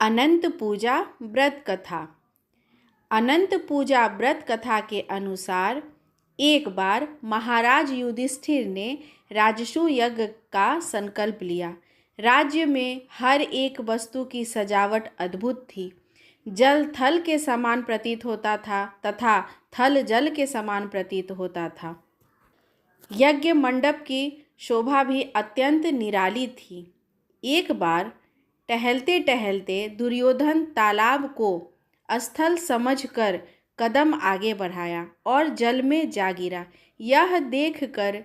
अनंत पूजा व्रत कथा। अनंत पूजा व्रत कथा के अनुसार एक बार महाराज युधिष्ठिर ने राजसूय यज्ञ का संकल्प लिया। राज्य में हर एक वस्तु की सजावट अद्भुत थी। जल थल के समान प्रतीत होता था तथा थल जल के समान प्रतीत होता था। यज्ञ मंडप की शोभा भी अत्यंत निराली थी। एक बार टहलते टहलते दुर्योधन तालाब को स्थल समझकर कदम आगे बढ़ाया और जल में जा गिरा। यह देखकर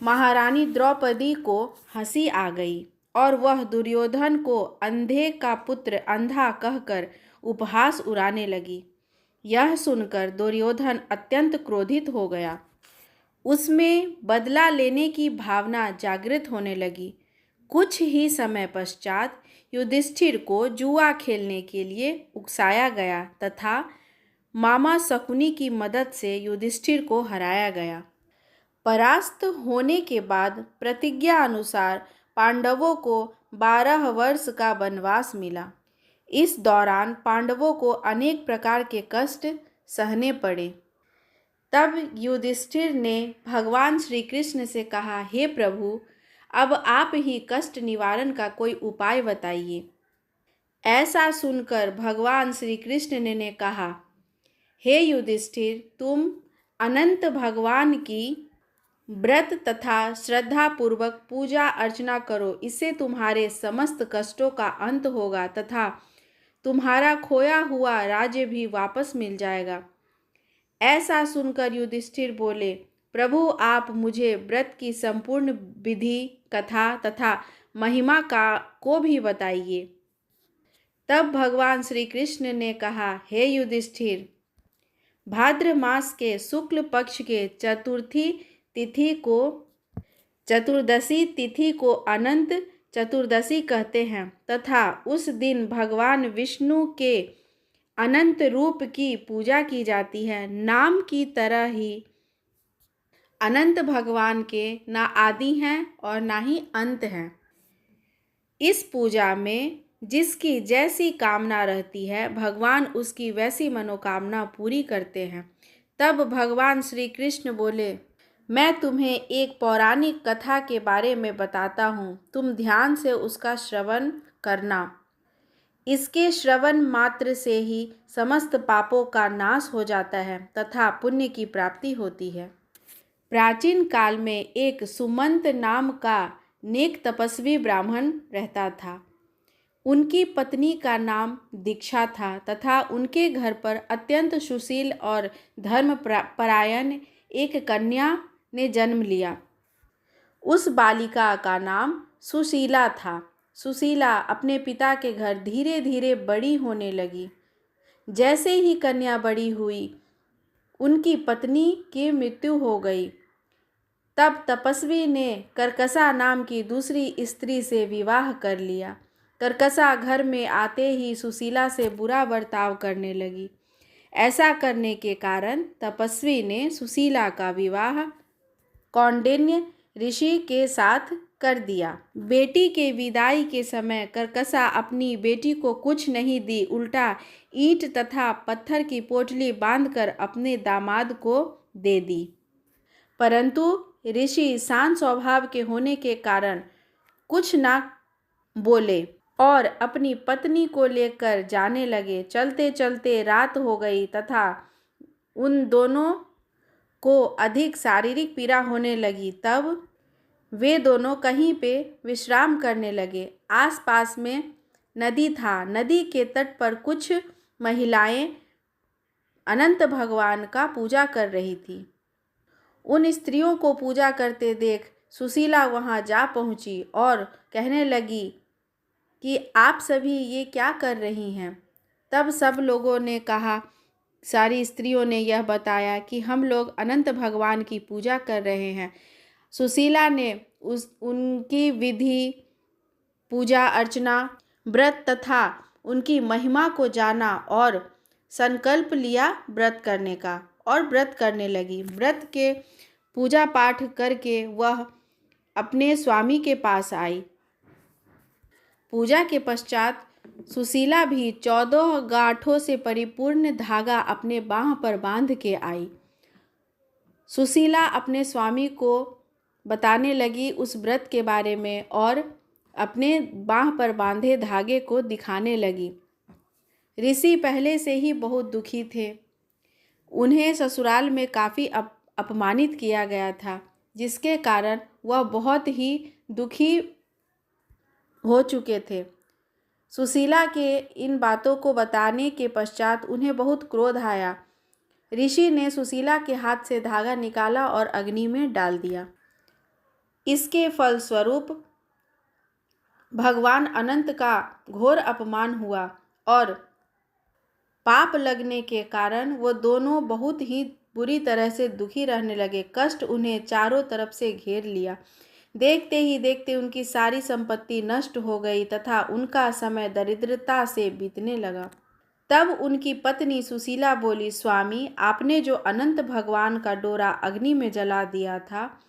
महारानी द्रौपदी को हंसी आ गई और वह दुर्योधन को अंधे का पुत्र अंधा कहकर उपहास उड़ाने लगी। यह सुनकर दुर्योधन अत्यंत क्रोधित हो गया। उसमें बदला लेने की भावना जागृत होने लगी। कुछ ही समय पश्चात युधिष्ठिर को जुआ खेलने के लिए उकसाया गया तथा मामा शकुनी की मदद से युधिष्ठिर को हराया गया। परास्त होने के बाद प्रतिज्ञा अनुसार पांडवों को 12 वर्ष का वनवास मिला। इस दौरान पांडवों को अनेक प्रकार के कष्ट सहने पड़े। तब युधिष्ठिर ने भगवान श्री कृष्ण से कहा, हे प्रभु, अब आप ही कष्ट निवारण का कोई उपाय बताइए। ऐसा सुनकर भगवान श्री कृष्ण ने कहा, हे युधिष्ठिर, तुम अनंत भगवान की व्रत तथा श्रद्धा पूर्वक पूजा अर्चना करो। इससे तुम्हारे समस्त कष्टों का अंत होगा तथा तुम्हारा खोया हुआ राज्य भी वापस मिल जाएगा। ऐसा सुनकर युधिष्ठिर बोले, प्रभु, आप मुझे व्रत की संपूर्ण विधि कथा तथा महिमा को भी बताइए। तब भगवान श्री कृष्ण ने कहा, हे युधिष्ठिर, भाद्र मास के शुक्ल पक्ष के चतुर्दशी तिथि को अनंत चतुर्दशी कहते हैं तथा उस दिन भगवान विष्णु के अनंत रूप की पूजा की जाती है। नाम की तरह ही अनंत भगवान के ना आदि हैं और ना ही अंत हैं। इस पूजा में जिसकी जैसी कामना रहती है, भगवान उसकी वैसी मनोकामना पूरी करते हैं। तब भगवान श्री कृष्ण बोले, मैं तुम्हें एक पौराणिक कथा के बारे में बताता हूँ, तुम ध्यान से उसका श्रवण करना। इसके श्रवण मात्र से ही समस्त पापों का नाश हो जाता है तथा पुण्य की प्राप्ति होती है। प्राचीन काल में एक सुमंत नाम का नेक तपस्वी ब्राह्मण रहता था। उनकी पत्नी का नाम दीक्षा था तथा उनके घर पर अत्यंत सुशील और धर्मपरायण एक कन्या ने जन्म लिया। उस बालिका का नाम सुशीला था। सुशीला अपने पिता के घर धीरे धीरे बड़ी होने लगी। जैसे ही कन्या बड़ी हुई, उनकी पत्नी की मृत्यु हो गई। तब तपस्वी ने कर्कशा नाम की दूसरी स्त्री से विवाह कर लिया। कर्कशा घर में आते ही सुशीला से बुरा बर्ताव करने लगी। ऐसा करने के कारण तपस्वी ने सुशीला का विवाह कौंडिन्य ऋषि के साथ कर दिया। बेटी के विदाई के समय कर्कशा अपनी बेटी को कुछ नहीं दी, उल्टा ईंट तथा पत्थर की पोटली बांधकर अपने दामाद को दे दी। परंतु ऋषि शांत स्वभाव के होने के कारण कुछ ना बोले और अपनी पत्नी को लेकर जाने लगे। चलते चलते रात हो गई तथा उन दोनों को अधिक शारीरिक पीड़ा होने लगी। तब वे दोनों कहीं पे विश्राम करने लगे। आसपास में नदी था। नदी के तट पर कुछ महिलाएं अनंत भगवान का पूजा कर रही थी। उन स्त्रियों को पूजा करते देख सुशीला वहां जा पहुंची और कहने लगी कि आप सभी ये क्या कर रही हैं। तब सब लोगों ने कहा, सारी स्त्रियों ने यह बताया कि हम लोग अनंत भगवान की पूजा कर रहे हैं। सुशीला ने उनकी विधि, पूजा अर्चना, व्रत तथा उनकी महिमा को जाना और संकल्प लिया व्रत करने का और व्रत करने लगी। व्रत के पूजा पाठ करके वह अपने स्वामी के पास आई। पूजा के पश्चात सुशीला भी 14 गांठों से परिपूर्ण धागा अपने बाँह पर बांध के आई। सुशीला अपने स्वामी को बताने लगी उस व्रत के बारे में और अपने बाँह पर बांधे धागे को दिखाने लगी। ऋषि पहले से ही बहुत दुखी थे। उन्हें ससुराल में काफ़ी अपमानित किया गया था, जिसके कारण वह बहुत ही दुखी हो चुके थे। सुशीला के इन बातों को बताने के पश्चात उन्हें बहुत क्रोध आया। ऋषि ने सुशीला के हाथ से धागा निकाला और अग्नि में डाल दिया। इसके फलस्वरूप भगवान अनंत का घोर अपमान हुआ और पाप लगने के कारण वो दोनों बहुत ही बुरी तरह से दुखी रहने लगे। कष्ट उन्हें चारों तरफ से घेर लिया। देखते ही देखते उनकी सारी संपत्ति नष्ट हो गई तथा उनका समय दरिद्रता से बीतने लगा। तब उनकी पत्नी सुशीला बोली, स्वामी, आपने जो अनंत भगवान का डोरा अग्नि में जला दिया था,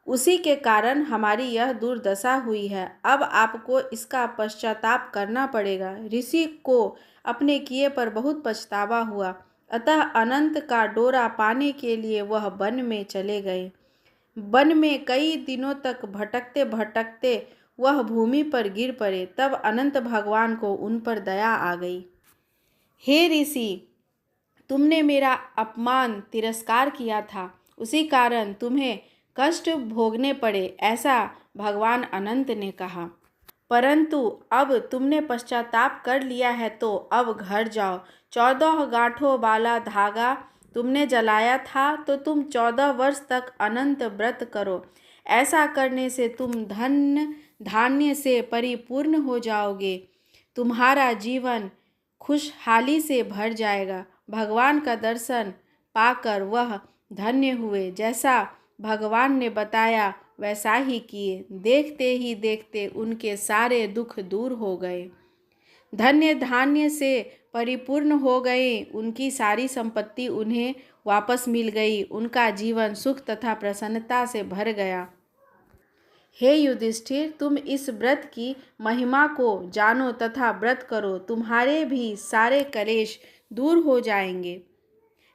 उसी के कारण हमारी यह दुर्दशा हुई है। अब आपको इसका पश्चाताप करना पड़ेगा। ऋषि को अपने किए पर बहुत पछतावा हुआ, अतः अनंत का डोरा पाने के लिए वह वन में चले गए। वन में कई दिनों तक भटकते भटकते वह भूमि पर गिर पड़े। तब अनंत भगवान को उन पर दया आ गई। हे ऋषि, तुमने मेरा अपमान तिरस्कार किया था, उसी कारण तुम्हें कष्ट भोगने पड़े, ऐसा भगवान अनंत ने कहा। परंतु अब तुमने पश्चाताप कर लिया है तो अब घर जाओ। 14 गांठों वाला धागा तुमने जलाया था तो तुम 14 वर्ष तक अनंत व्रत करो। ऐसा करने से तुम धन धान्य से परिपूर्ण हो जाओगे। तुम्हारा जीवन खुशहाली से भर जाएगा। भगवान का दर्शन पाकर वह धन्य हुए। जैसा भगवान ने बताया वैसा ही किए। देखते ही देखते उनके सारे दुख दूर हो गए। धन्य धान्य से परिपूर्ण हो गई। उनकी सारी संपत्ति उन्हें वापस मिल गई। उनका जीवन सुख तथा प्रसन्नता से भर गया। हे युधिष्ठिर, तुम इस व्रत की महिमा को जानो तथा व्रत करो। तुम्हारे भी सारे कलेश दूर हो जाएंगे।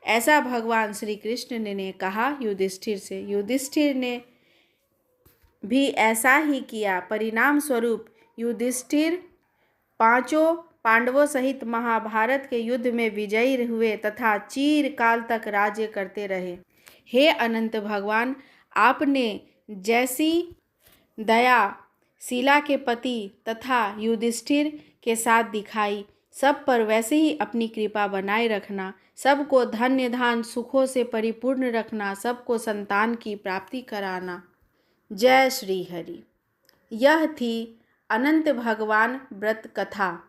ऐसा भगवान श्री कृष्ण ने कहा युधिष्ठिर से। युधिष्ठिर ने भी ऐसा ही किया। परिणाम स्वरूप युधिष्ठिर 5 पांडवों सहित महाभारत के युद्ध में विजयी हुए तथा चिरकाल तक राज्य करते रहे। हे अनंत भगवान, आपने जैसी दया शीला के पति तथा युधिष्ठिर के साथ दिखाई, सब पर वैसे ही अपनी कृपा बनाए रखना। सबको धन्य धान सुखों से परिपूर्ण रखना। सबको संतान की प्राप्ति कराना। जय श्री हरि। यह थी अनंत भगवान व्रत कथा।